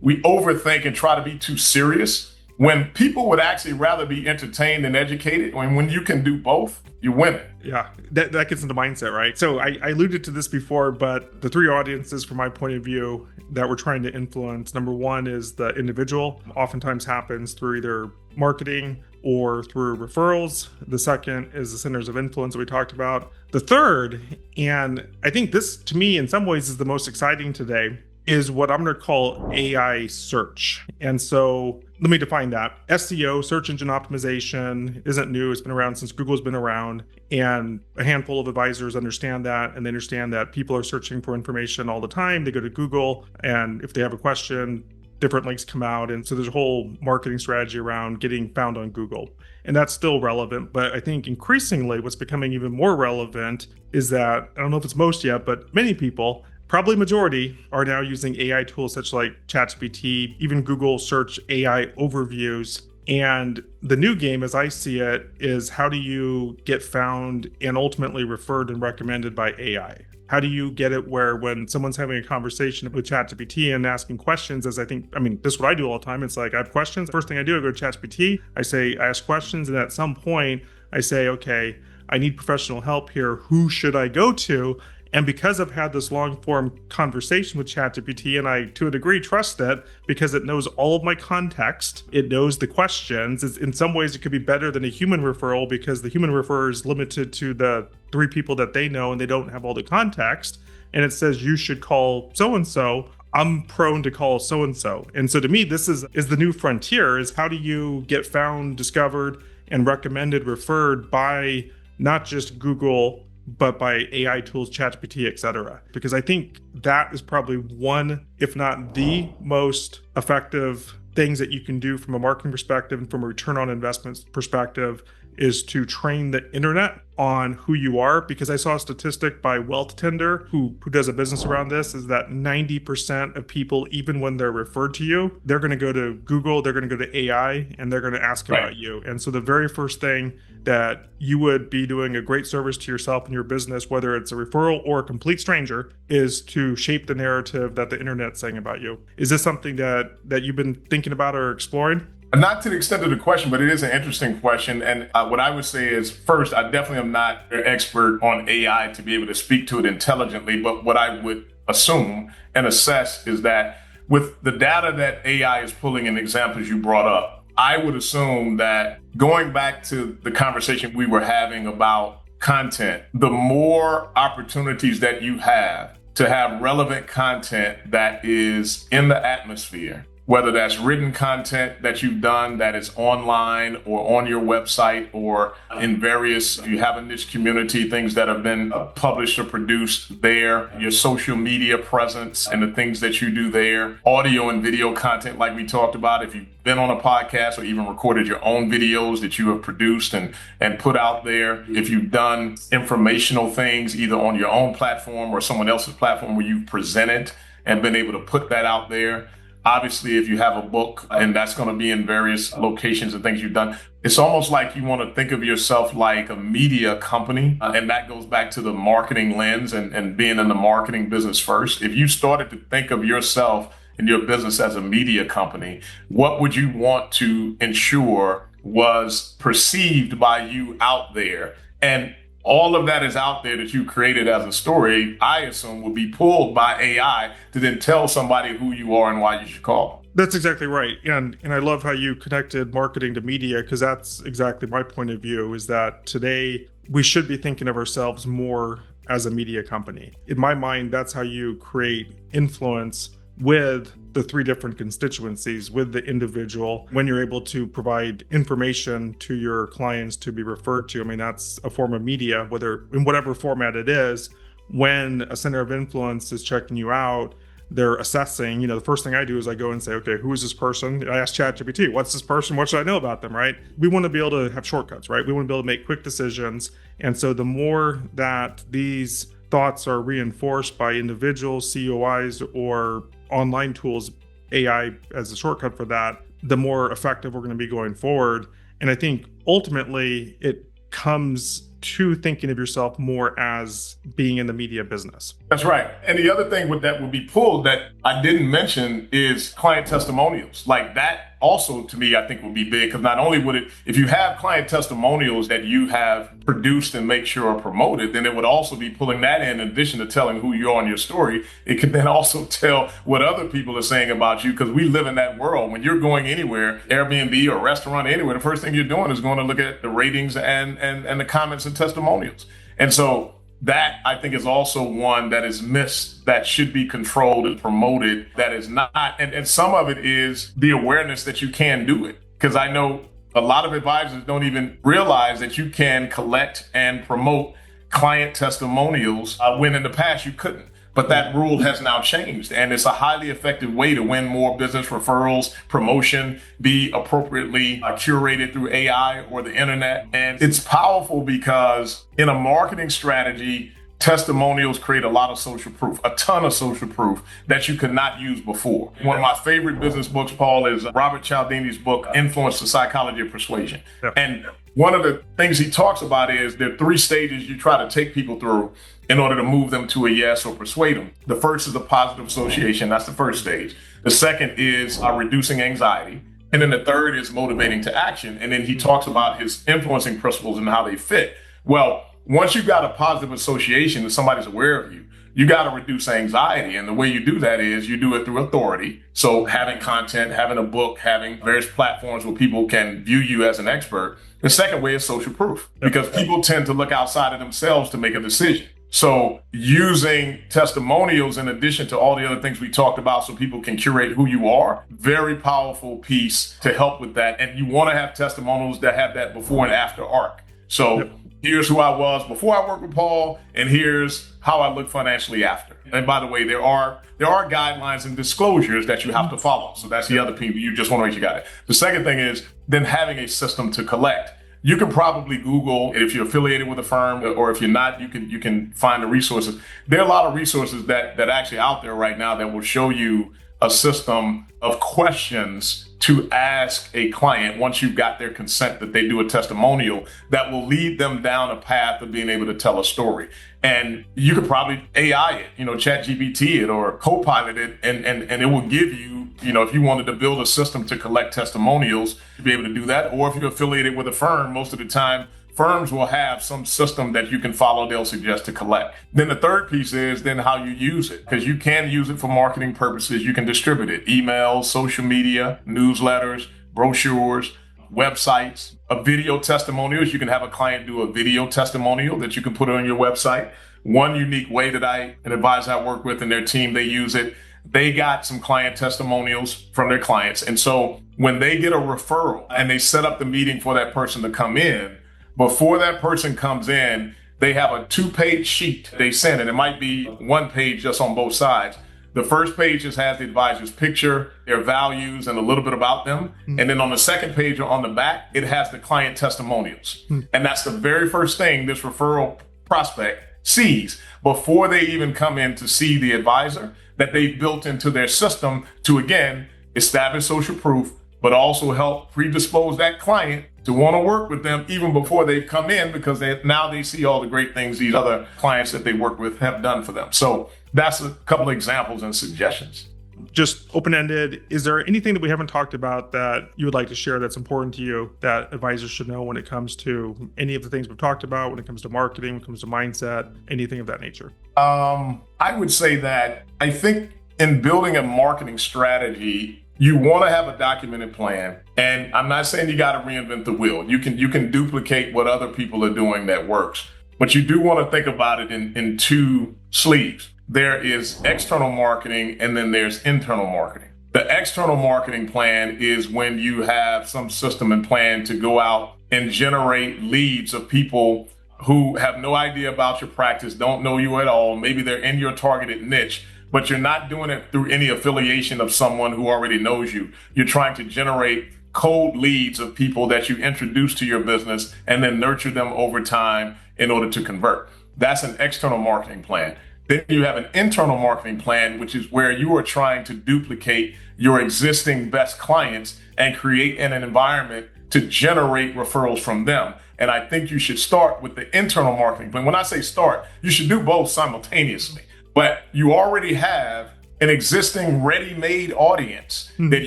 we overthink and try to be too serious when people would actually rather be entertained and educated. When you can do both, you win it. Yeah, that gets into mindset, right? So I alluded to this before, but the three audiences from my point of view that we're trying to influence, number one is the individual, oftentimes happens through either marketing or through referrals. The second is the centers of influence that we talked about. The third, and I think this to me in some ways is the most exciting today, is what I'm going to call AI search. And so let me define that. SEO, search engine optimization, isn't new. It's been around since Google's been around. And a handful of advisors understand that. And they understand that people are searching for information all the time. They go to Google, and if they have a question, different links come out. And so there's a whole marketing strategy around getting found on Google. And that's still relevant. But I think increasingly what's becoming even more relevant is that, I don't know if it's most yet, but many people, probably majority, are now using AI tools such like ChatGPT, even Google search AI overviews. And the new game, as I see it, is how do you get found and ultimately referred and recommended by AI? How do you get it where when someone's having a conversation with ChatGPT and asking questions, this is what I do all the time. It's like, I have questions. First thing I do, I go to ChatGPT. I ask questions. And at some point I say, okay, I need professional help here. Who should I go to? And because I've had this long form conversation with ChatGPT, and I, to a degree, trust it because it knows all of my context, it knows the questions. In some ways, it could be better than a human referral because the human referrer is limited to the 3 people that they know and they don't have all the context. And it says, you should call so-and-so. I'm prone to call so-and-so. And so to me, this is the new frontier, is how do you get found, discovered, and recommended, referred by not just Google, but by AI tools, ChatGPT, et cetera. Because I think that is probably one, if not the most effective things that you can do from a marketing perspective and from a return on investment perspective, is to train the internet on who you are. Because I saw a statistic by Wealth Tender, who does a business around this, is that 90% of people, even when they're referred to you, they're going to go to Google, they're going to go to AI, and they're going to ask about you. And so the very first thing that you would be doing a great service to yourself and your business, whether it's a referral or a complete stranger, is to shape the narrative that the internet's saying about you. Is this something that you've been thinking about or exploring? Not to the extent of the question, but it is an interesting question. And what I would say is, first, I definitely am not an expert on AI to be able to speak to it intelligently. But what I would assume and assess is that with the data that AI is pulling in examples you brought up, I would assume that going back to the conversation we were having about content, the more opportunities that you have to have relevant content that is in the atmosphere, whether that's written content that you've done that is online or on your website or in various, you have a niche community, things that have been published or produced there, your social media presence and the things that you do there, audio and video content like we talked about. If you've been on a podcast or even recorded your own videos that you have produced and put out there, if you've done informational things either on your own platform or someone else's platform where you've presented and been able to put that out there. Obviously, if you have a book and that's going to be in various locations and things you've done, it's almost like you want to think of yourself like a media company. And that goes back to the marketing lens and being in the marketing business first. If you started to think of yourself and your business as a media company, what would you want to ensure was perceived by you out there? And all of that is out there that you created as a story, I assume will be pulled by AI to then tell somebody who you are and why you should call. That's exactly right. And I love how you connected marketing to media, because that's exactly my point of view, is that today we should be thinking of ourselves more as a media company. In my mind, that's how you create influence with the three different constituencies, with the individual. When you're able to provide information to your clients to be referred to, I mean, that's a form of media, whether in whatever format it is. When a center of influence is checking you out, they're assessing, the first thing I do is I go and say, okay, who is this person? I ask ChatGPT, what's this person? What should I know about them, right? We want to be able to have shortcuts, right? We want to be able to make quick decisions. And so the more that these thoughts are reinforced by individuals, COIs, or online tools, AI as a shortcut for that, the more effective we're going to be going forward. And I think ultimately it comes to thinking of yourself more as being in the media business. That's right. And the other thing with that would be pulled that I didn't mention is client testimonials. Like that also, to me, I think would be big, because not only would it, if you have client testimonials that you have produced and make sure are promoted, then it would also be pulling that in addition to telling who you are in your story. It could then also tell what other people are saying about you, because we live in that world. When you're going anywhere, Airbnb or restaurant, anywhere, the first thing you're doing is going to look at the ratings and the comments and testimonials. And so that, I think, is also one that is missed, that should be controlled and promoted, that is not. And some of it is the awareness that you can do it. Because I know a lot of advisors don't even realize that you can collect and promote client testimonials when in the past you couldn't. But that rule has now changed, and it's a highly effective way to win more business, referrals, promotion, be appropriately curated through AI or the internet. And it's powerful because in a marketing strategy, testimonials create a lot of social proof, a ton of social proof that you could not use before. One of my favorite business books, Paul, is Robert Cialdini's book, Influence: The Psychology of Persuasion. Yep. And one of the things he talks about is there are three stages you try to take people through in order to move them to a yes or persuade them. The first is a positive association. That's the first stage. The second is reducing anxiety. And then the third is motivating to action. And then he talks about his influencing principles and how they fit. Well, once you've got a positive association and somebody's aware of you, you got to reduce anxiety. And the way you do that is you do it through authority. So having content, having a book, having various platforms where people can view you as an expert. The second way is social proof, because people tend to look outside of themselves to make a decision. So using testimonials in addition to all the other things we talked about so people can curate who you are, very powerful piece to help with that. And you want to have testimonials that have that before and after arc. So here's who I was before I worked with Paul, and here's how I look financially after. And by the way, there are guidelines and disclosures that you have to follow. So that's the other piece. You just want to make sure you got it. The second thing is then having a system to collect. You can probably Google, if you're affiliated with a firm, or if you're not, you can find the resources. There are a lot of resources that actually out there right now that will show you a system of questions to ask a client once you've got their consent that they do a testimonial that will lead them down a path of being able to tell a story. And you could probably AI it, ChatGPT it or Copilot it, and it will give you, if you wanted to build a system to collect testimonials, to be able to do that. Or if you're affiliated with a firm, most of the time, firms will have some system that you can follow, they'll suggest to collect. Then the third piece is then how you use it, because you can use it for marketing purposes. You can distribute it, emails, social media, newsletters, brochures, websites, a video testimonials. You can have a client do a video testimonial that you can put on your website. One unique way that an advisor I work with and their team, they use it. They got some client testimonials from their clients. And so when they get a referral and they set up the meeting for that person to come in, before that person comes in, they have a 2-page sheet they send, and it might be 1 page just on both sides. The first page just has the advisor's picture, their values, and a little bit about them. Mm-hmm. And then on the second page or on the back, it has the client testimonials. Mm-hmm. And that's the very first thing this referral prospect sees before they even come in to see the advisor, that they've built into their system to, again, establish social proof, but also help predispose that client to want to work with them even before they've come in, because now they see all the great things these other clients that they work with have done for them. So that's a couple of examples and suggestions. just open-ended, is there anything that we haven't talked about that you would like to share that's important to you that advisors should know when it comes to any of the things we've talked about, when it comes to marketing, when it comes to mindset, anything of that nature? I would say that I think in building a marketing strategy, you want to have a documented plan. And I'm not saying you got to reinvent the wheel. You can duplicate what other people are doing that works. But you do want to think about it in two sleeves. There is external marketing and then there's internal marketing. The external marketing plan is when you have some system and plan to go out and generate leads of people who have no idea about your practice, don't know you at all. Maybe they're in your targeted niche, but you're not doing it through any affiliation of someone who already knows you. You're trying to generate cold leads of people that you introduce to your business and then nurture them over time in order to convert. That's an external marketing plan. Then you have an internal marketing plan, which is where you are trying to duplicate your existing best clients and create an environment to generate referrals from them. And I think you should start with the internal marketing plan. When I say start, you should do both simultaneously. But you already have an existing ready-made audience that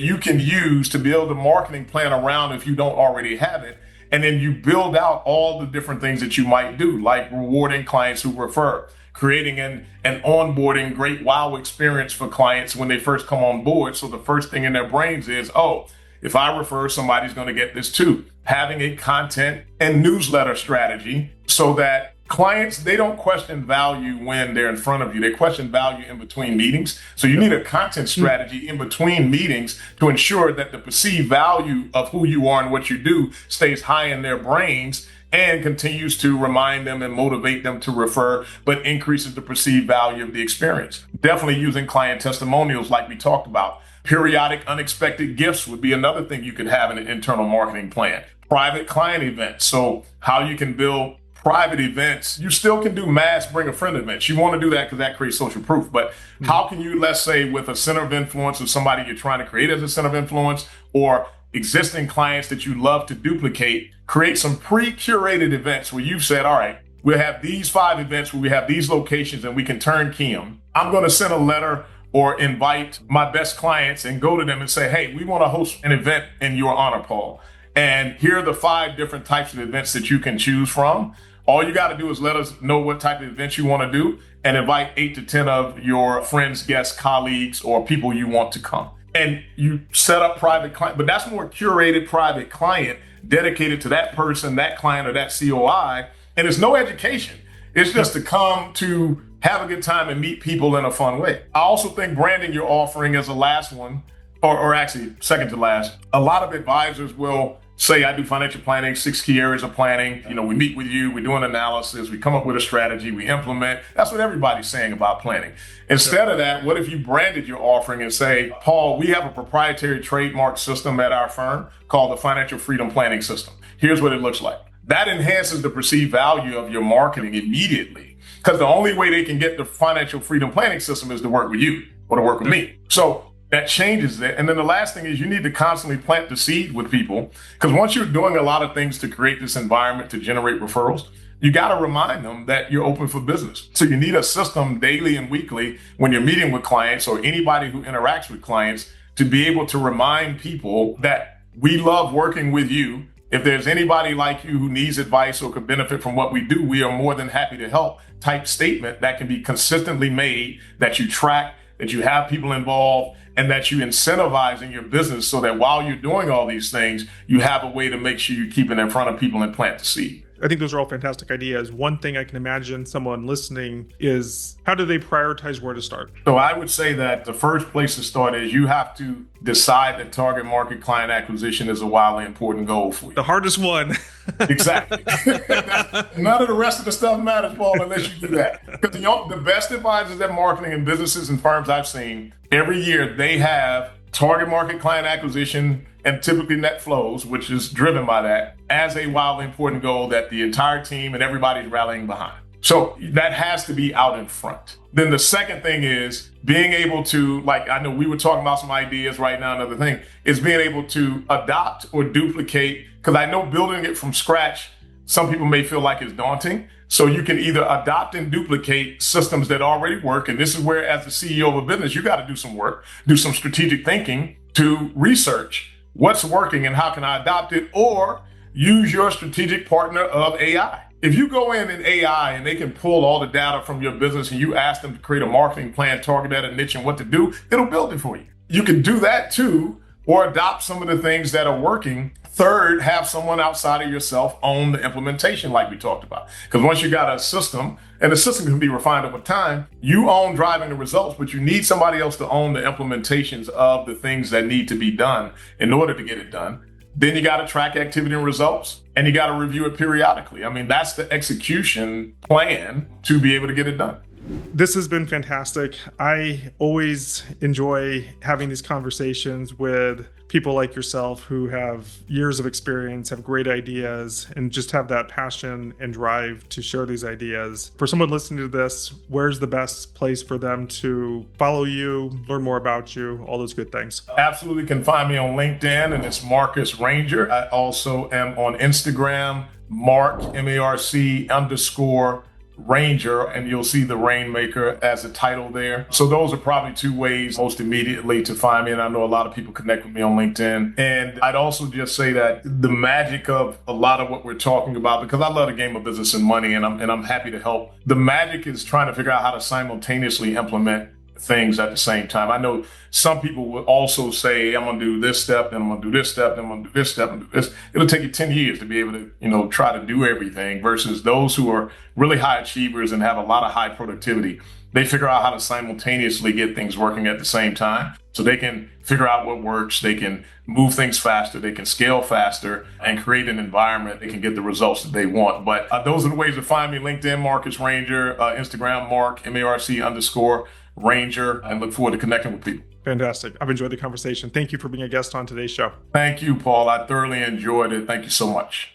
you can use to build a marketing plan around if you don't already have it. And then you build out all the different things that you might do, like rewarding clients who refer, creating an onboarding great wow experience for clients when they first come on board. So the first thing in their brains is, oh, if I refer, somebody's going to get this too. Having a content and newsletter strategy so that clients, they don't question value when they're in front of you. They question value in between meetings. So you need a content strategy in between meetings to ensure that the perceived value of who you are and what you do stays high in their brains and continues to remind them and motivate them to refer, but increases the perceived value of the experience. Definitely using client testimonials like we talked about. Periodic unexpected gifts would be another thing you could have in an internal marketing plan. Private client events. So how you can build private events. You still can do mass bring a friend events. You want to do that because that creates social proof. But how can you, let's say with a center of influence or somebody you're trying to create as a center of influence or existing clients that you love to duplicate, create some pre-curated events where you've said, all right, we'll have these 5 events where we have these locations and we can turnkey them. I'm going to send a letter or invite my best clients and go to them and say, hey, we want to host an event in your honor, Paul. And here are the 5 different types of events that you can choose from. All you got to do is let us know what type of events you want to do and invite 8 to 10 of your friends, guests, colleagues, or people you want to come. And you set up private client, but that's more curated private client dedicated to that person, that client, or that COI. And it's no education. It's just to come to have a good time and meet people in a fun way. I also think branding your offering is the last one, or actually second to last. A lot of advisors will say, I do financial planning, 6 key areas of planning. You know, we meet with you, we do an analysis, we come up with a strategy, we implement. That's what everybody's saying about planning. Instead of that, what if you branded your offering and say, Paul, we have a proprietary trademark system at our firm called the Financial Freedom Planning System. Here's what it looks like. That enhances the perceived value of your marketing immediately, because the only way they can get the Financial Freedom Planning System is to work with you or to work with me. So that changes it. And then the last thing is you need to constantly plant the seed with people, because once you're doing a lot of things to create this environment to generate referrals, you got to remind them that you're open for business. So you need a system daily and weekly when you're meeting with clients or anybody who interacts with clients to be able to remind people that we love working with you. If there's anybody like you who needs advice or could benefit from what we do, we are more than happy to help type statement that can be consistently made, that you track, that you have people involved, and that you incentivize in your business so that while you're doing all these things, you have a way to make sure you keep it in front of people and plant the seed. I think those are all fantastic ideas. One thing I can imagine someone listening is, how do they prioritize where to start? So I would say that the first place to start is you have to decide that target market client acquisition is a wildly important goal for you. The hardest one. Exactly. None of the rest of the stuff matters, Paul, unless you do that. Because the best advisors at marketing and businesses and firms I've seen, every year they have target market client acquisition and typically net flows, which is driven by that, as a wildly important goal that the entire team and everybody's rallying behind. So that has to be out in front. Then the second thing is being able to, like, I know we were talking about some ideas right now, another thing is being able to adopt or duplicate, because I know building it from scratch, some people may feel like it's daunting. So you can either adopt and duplicate systems that already work. And this is where, as the CEO of a business, you got to do some work, do some strategic thinking to research what's working and how can I adopt it, or use your strategic partner of AI. If you go in AI and they can pull all the data from your business and you ask them to create a marketing plan, target at a niche and what to do, it'll build it for you. You can do that too, or adopt some of the things that are working. Third, have someone outside of yourself own the implementation like we talked about. Because once you got a system, and the system can be refined over time, you own driving the results, but you need somebody else to own the implementations of the things that need to be done in order to get it done. Then you got to track activity and results, and you got to review it periodically. I mean, that's the execution plan to be able to get it done. This has been fantastic. I always enjoy having these conversations with people like yourself who have years of experience, have great ideas, and just have that passion and drive to share these ideas. For someone listening to this, where's the best place for them to follow you, learn more about you, all those good things? Absolutely can find me on LinkedIn, and it's Marcus Ranger. I also am on Instagram, Mark, MARC_Ranger, and you'll see the Rainmaker as a title there. So those are probably two ways most immediately to find me. And I know a lot of people connect with me on LinkedIn. And I'd also just say that the magic of a lot of what we're talking about, because I love the game of business and money, and I'm happy to help. The magic is trying to figure out how to simultaneously implement things at the same time. I know some people will also say, I'm going to do this step, then I'm going to do this step, then I'm going to do this step, and do this. It'll take you 10 years to be able to, try to do everything, versus those who are really high achievers and have a lot of high productivity. They figure out how to simultaneously get things working at the same time. So they can figure out what works. They can move things faster. They can scale faster and create an environment. They can get the results that they want. But those are the ways to find me. LinkedIn, Marcus Ranger, Instagram, Mark, MARC_Ranger, and look forward to connecting with people. Fantastic. I've enjoyed the conversation. Thank you for being a guest on today's show. Thank you, Paul. I thoroughly enjoyed it. Thank you so much.